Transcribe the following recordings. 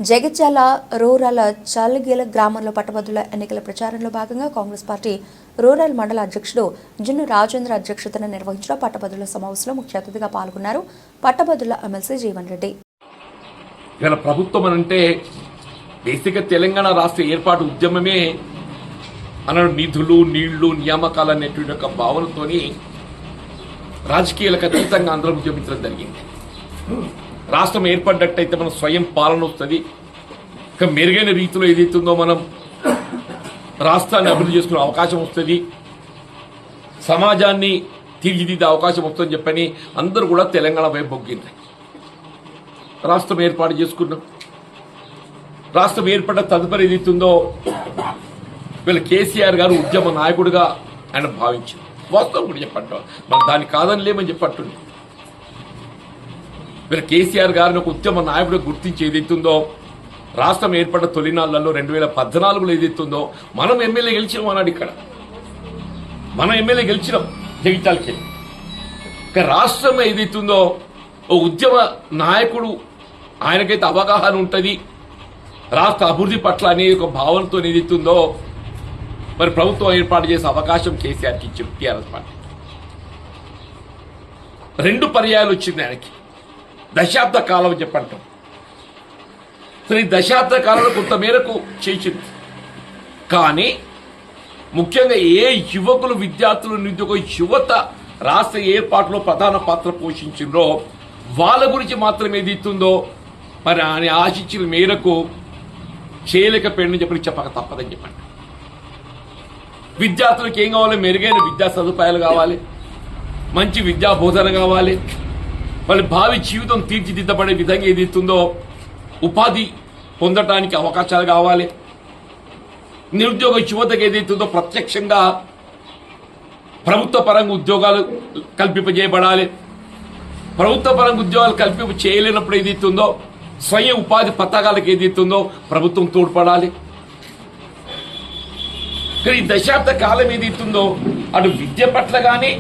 Jagtial rural చల్గిల గ్రామంలో పట్టభద్రుల ఎన్నికల ప్రచారంలో భాగంగా కాంగ్రెస్ పార్టీ రూరల్ మండల అధ్యక్షుడు జున్ను రాజేంద్ర అధ్యక్షతన నిర్వహించిన పట్టభద్రుల సమావేశంలో ముఖ్య అతిథిగా పాల్గొన్నారు పట్టభద్రుల ఎమ్మెల్సీ జీవన్ రెడ్డి. ఇవాళ ప్రభుత్వం అంటే బేసిక్గా తెలంగాణ రాష్ట్ర ఏర్పాటు ఉద్యమమే అన్నాడు. నిధులు నీళ్లు నియామకాలు అనేటువంటి ఒక భావనతోని రాజకీయాలకు అతీతంగా అందరం ఉద్యమించడం జరిగింది. రాష్ట్రం ఏర్పడ్డట్టయితే మనం స్వయం పాలన వస్తుంది. ఇక మెరుగైన రీతిలో ఏదైతుందో మనం రాష్ట్రాన్ని అభివృద్ధి చేసుకునే అవకాశం వస్తుంది, సమాజాన్ని తీర్చిదిద్దే అవకాశం వస్తుందని చెప్పని అందరూ కూడా తెలంగాణ వైపు మొగ్గింది. రాష్ట్రం ఏర్పాటు చేసుకున్నాం. రాష్ట్రం ఏర్పడ్డ తదుపరి ఏదైతుందో వీళ్ళ కేసీఆర్ గారు ఉద్యమ నాయకుడిగా ఆయన భావించారు. వాస్తవం కూడా చెప్పట్టు మనం దాన్ని కాదని లేమని చెప్పట్టుంది. వీళ్ళ కేసీఆర్ గారిని ఒక ఉద్యమ నాయకుడిగా గుర్తించి ఏదైతుందో రాష్ట్రం ఏర్పడ్డ తొలినాళ్లలో 2014లో ఏదైతుందో మనం ఎమ్మెల్యే గెలిచినాం అన్నాడు. ఇక్కడ మనం ఎమ్మెల్యే గెలిచినాం జగిత్యాలకి. ఇక రాష్ట్రం ఏదైతుందో ఓ ఉద్యమ నాయకుడు ఆయనకైతే అవగాహన ఉంటుంది రాష్ట్ర అభివృద్ధి పట్ల అనే ఒక భావనతో ఏదైతుందో మరి ప్రభుత్వం ఏర్పాటు చేసే అవకాశం కేసీఆర్కి ఇచ్చింది టీఆర్ఎస్ పార్టీ. 2 పర్యాయాలు వచ్చింది ఆయనకి. దశాబ్ద కాలం చెప్పంటాం. సరే, ఈ దశాబ్ద కాలంలో కొంత మేరకు చేసింది. కానీ ముఖ్యంగా ఏ యువకులు విద్యార్థులు నిరుద్యోగ యువత రాష్ట్ర ఏర్పాటులో ప్రధాన పాత్ర పోషించిందో వాళ్ళ గురించి మాత్రం ఏదైతుందో మరి ఆయన ఆశించిన మేరకు చేయలేకపోయిందని చెప్పి చెప్పక తప్పదని చెప్పండి. విద్యార్థులకు ఏం కావాలి? మెరుగైన విద్యా సదుపాయాలు కావాలి, మంచి విద్యా బోధన కావాలి, వాళ్ళ భావి జీవితం తీర్చిదిద్దబడే విధంగా ఏదైతుందో ఉపాధి పొందటానికి అవకాశాలు కావాలి. నిరుద్యోగ యువతకు ఏదైతుందో ప్రత్యక్షంగా ప్రభుత్వ పరంగా ఉద్యోగాలు కల్పింపజేయబడాలి. ప్రభుత్వ పరంగా ఉద్యోగాలు కల్పింప చేయలేనప్పుడు ఏదైతుందో స్వయం ఉపాధి పథకాలకు ఏదైతుందో ప్రభుత్వం తోడ్పడాలి. కానీ ఈ దశాబ్ద కాలం ఏదైతుందో అటు విద్య పట్ల కానీ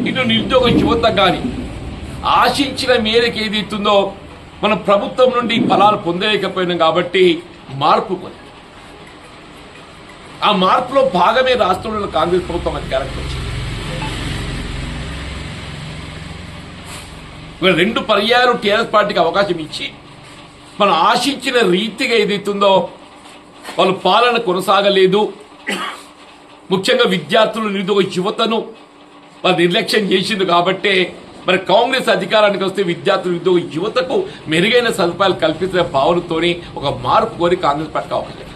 ఇటు నిరుద్యోగ యువత కానీ ఆశించిన మేరకు ఏదైతుందో మనం ప్రభుత్వం నుండి ఫలాలు పొందలేకపోయినాం. కాబట్టి మార్పు కొని ఆ మార్పులో భాగమే రాష్ట్రంలో కాంగ్రెస్ ప్రభుత్వం అధికారానికి వచ్చింది. 2 పర్యాయాలు టీఆర్ఎస్ పార్టీకి అవకాశం ఇచ్చి మనం ఆశించిన రీతిగా ఏదైతుందో వాళ్ళు పాలన కొనసాగలేదు. ముఖ్యంగా విద్యార్థులు నిరుద్యోగ యువతను వాళ్ళు నిర్లక్ష్యం చేసింది. కాబట్టి మరి కాంగ్రెస్ అధికారానికి వస్తే విద్యార్థులు నిరుద్యోగ యువతకు మెరుగైన సదుపాయాలు కల్పించే భావనతోని ఒక మార్పు కోరి కాంగ్రెస్ పార్టీ అవకాశం.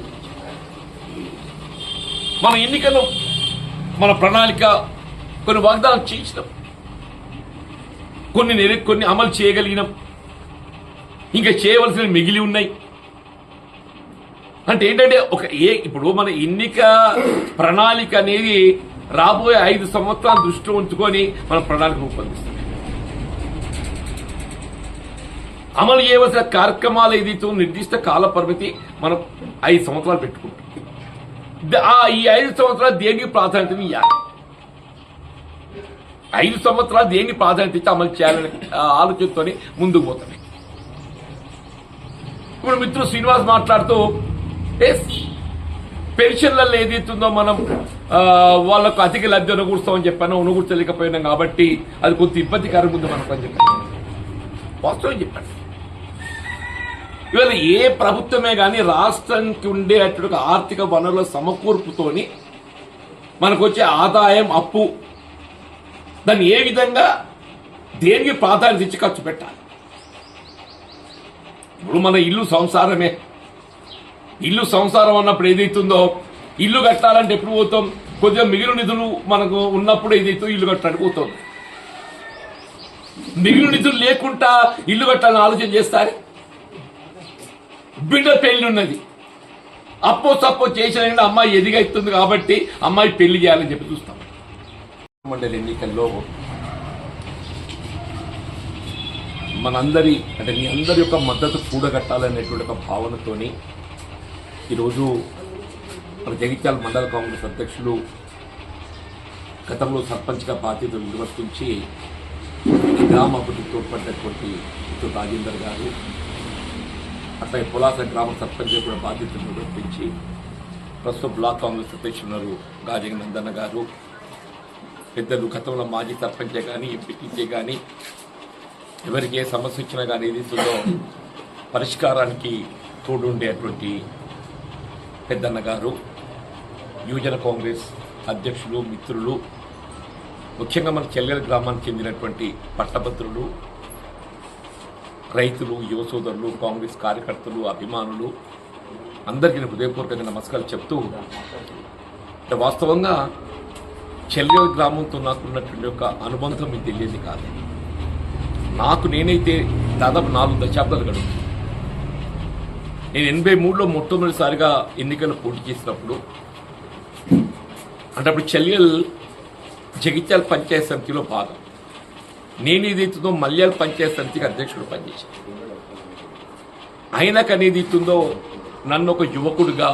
మన ఎన్నికల్లో మన ప్రణాళిక కొన్ని వాగ్దానాలు చేసినాం, కొన్ని అమలు చేయగలిగినాం, ఇంకా చేయవలసినవి మిగిలి ఉన్నాయి. అంటే ఏంటంటే ఇప్పుడు మన ఎన్నిక ప్రణాళిక అనేది రాబోయే 5 సంవత్సరాలు దృష్టిలో ఉంచుకొని మనం ప్రణాళిక రూపొందిస్తాం. అమలు చేయవలసిన కార్యక్రమాలు ఏదైతే నిర్దిష్ట కాల పరిమితి మనం 5 సంవత్సరాలు పెట్టుకుంటాం. ఈ 5 సంవత్సరాలు దేనికి ప్రాధాన్యత ఇవ్వాలి, 5 సంవత్సరాలు దేనికి ప్రాధాన్యత ఇచ్చి అమలు చేయాలని ఆలోచనతో ముందుకు పోతాం. ఇప్పుడు మిత్రుడు శ్రీనివాస్ మాట్లాడుతూ పెన్షన్లలో ఏదైతుందో మనం వాళ్ళకు అధిక లబ్ధి అనుకూరుస్తామని చెప్పాను, అనుకూర్చలేకపోయినాం. కాబట్టి అది కొంత ఇబ్బందికరంగా ఉంది మనకు అని చెప్పాను. వాస్తవం చెప్పండి. ఇవాళ ఏ ప్రభుత్వమే కానీ రాష్ట్రానికి ఉండేటువంటి ఆర్థిక వనరుల సమకూర్పుతోని మనకు వచ్చే ఆదాయం అప్పు దాన్ని ఏ విధంగా దేనికి ప్రాధాన్యత ఇచ్చి ఖర్చు పెట్టాలి. ఇప్పుడు మన ఇల్లు సంసారమే. ఇల్లు సంసారం అన్నప్పుడు ఏదైతుందో ఇల్లు కట్టాలంటే ఎప్పుడు పోతాం? కొద్దిగా మిగిలిన నిధులు మనకు ఉన్నప్పుడు ఏదైతే ఇల్లు కట్టడానికి పోతాం. మిగిలిన నిధులు లేకుండా ఇల్లు కట్టాలని ఆలోచన చేస్తారు. బిడ్డ పెళ్లి ఉన్నది, అప్పో సప్పో చేసిన అమ్మాయి ఎదిగైతుంది కాబట్టి అమ్మాయి పెళ్లి చేయాలని చెప్పి చూస్తాం. మండలి ఎన్నికల్లో మనందరి అంటే మీ అందరి యొక్క మద్దతు కూడగట్టాలనేటువంటి ఒక భావనతోని ఈరోజు మన జగిత్యాల మండల కాంగ్రెస్ అధ్యక్షులు గతంలో సర్పంచ్గా బాధ్యతలు నిర్వర్తించి గ్రామ అభివృద్ధికి తోడ్పడినటువంటి రాజేందర్ గారు అట్లాగే పులాస గ్రామ సర్పంచ్ కూడా బాధ్యతలు నిర్వర్తించి ప్రస్తుతం బ్లాక్ కాంగ్రెస్ అధ్యక్షులు ఉన్నారు గాజంగి నందన్న గారు, పెద్దలు గతంలో మాజీ సర్పంచే కానీ ఎంపీటీసీ కానీ ఎవరికి ఏ సమస్య వచ్చినా కానీ ఏదైతుందో పరిష్కారానికి తోడుండేటువంటి పెద్దన్న గారు, యువజన కాంగ్రెస్ అధ్యక్షులు, మిత్రులు, ముఖ్యంగా మన చెల్లెల గ్రామానికి చెందినటువంటి పట్టభద్రులు, రైతులు, యువ సోదరులు, కాంగ్రెస్ కార్యకర్తలు, అభిమానులు అందరికీ నేను హృదయపూర్వకంగా నమస్కారాలు చెప్తూ, వాస్తవంగా చెల్లెల గ్రామంతో నాకున్నటువంటి ఒక అనుబంధం మీకు తెలియదు కాదు. నాకు నేనైతే దాదాపు 4 దశాబ్దాలు గడుపుతుంది. నేను 83లో మొట్టమొదటిసారిగా ఎన్నికల్లో పోటీ చేసినప్పుడు, అంటే అప్పుడు చెల్లెల్ జగిత్యాల పంచాయతీ సమితిలో భాగం. నేను ఏదైతుందో మల్యాల పంచాయతీ సమితికి అధ్యక్షుడు పనిచేశాను. ఆయనకు అనేది ఇస్తుందో నన్ను ఒక యువకుడిగా,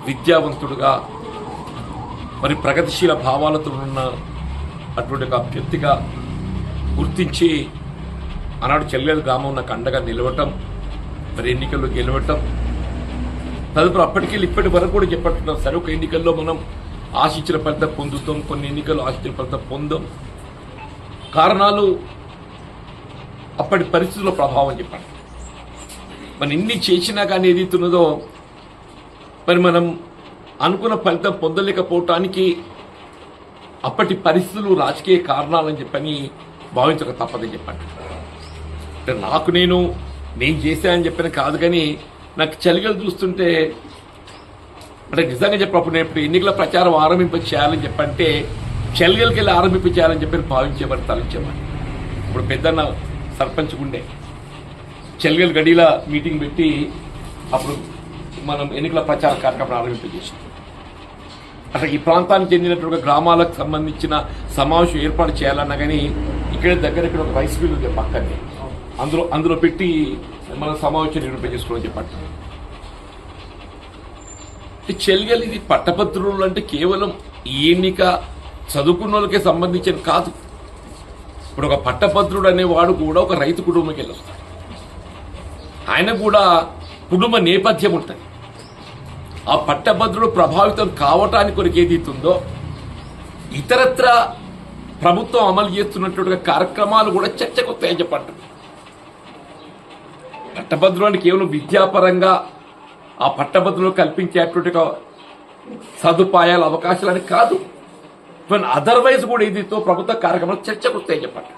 విద్యావంతుడుగా, మరి ప్రగతిశీల భావాలతో ఉన్న అటువంటి ఒక అభ్యర్థిగా గుర్తించి ఆనాడు చెల్లెల గ్రామం నాకు అండగా నిలవటం, మరి ఎన్నికల్లో గెలవటం, తదుపరి అప్పటికెళ్ళి ఇప్పటి వరకు కూడా చెప్పట్టున్నాం. సరే, ఒక ఎన్నికల్లో మనం ఆశించిన ఫలితం పొందుతాం, కొన్ని ఎన్నికల్లో ఆశించిన ఫలితం పొందాం. కారణాలు అప్పటి పరిస్థితుల్లో ప్రభావం చెప్పండి. మనం ఇన్ని చేసినా కానీ ఏదైతున్నదో మరి మనం అనుకున్న ఫలితం పొందలేకపోవటానికి అప్పటి పరిస్థితులు, రాజకీయ కారణాలని చెప్పని భావించక తప్పదని చెప్పండి. అంటే నాకు నేను చేశానని చెప్పిన కాదు, కానీ నాకు చలిగలు చూస్తుంటే అంటే నిజంగా చెప్పినప్పుడు నేను ఇప్పుడు ఎన్నికల ప్రచారం ఆరంభించేయాలని చెప్పంటే చలిగలకి వెళ్ళి ఆరంభించేయాలని చెప్పి భావించేవారు, తలంచేవారు. ఇప్పుడు పెద్దన్న సర్పంచ్ గుండే చలిగల గడిల మీటింగ్ పెట్టి అప్పుడు మనం ఎన్నికల ప్రచార కార్యక్రమం ఆరంభింపజేసాం. అట్లా ఈ ప్రాంతానికి చెందినటువంటి గ్రామాలకు సంబంధించిన సమావేశం ఏర్పాటు చేయాలన్నా కానీ ఇక్కడ దగ్గర ఒక రైస్ మిల్ ఉంది పక్కనే, అందులో పెట్టి మన సమావేశం నిర్వహించుకోవడం చెప్పండి. చెల్గల్ ఇది పట్టభద్రులు అంటే కేవలం ఈ ఎన్నిక చదువుకున్న వాళ్ళకే సంబంధించిన కాదు. ఇప్పుడు ఒక పట్టభద్రుడు అనేవాడు కూడా ఒక రైతు కుటుంబంకి వెళ్ళొస్తాడు. ఆయన కూడా కుటుంబ నేపథ్యం ఉంటుంది. ఆ పట్టభద్రుడు ప్రభావితం కావటానికి కొరకు ఏదైతుందో ఇతరత్ర ప్రభుత్వం అమలు చేస్తున్నటువంటి కార్యక్రమాలు కూడా చర్చకు వస్తాయని చెప్పండి. పట్టభద్రులు అంటే కేవలం విద్యాపరంగా ఆ పట్టభద్రులు కల్పించేటువంటి సదుపాయాలు, అవకాశాలని కాదు, అదర్వైజ్ కూడా ఏదైతే ప్రభుత్వ కార్యక్రమాలు చర్చకు వస్తాయని చెప్పండి.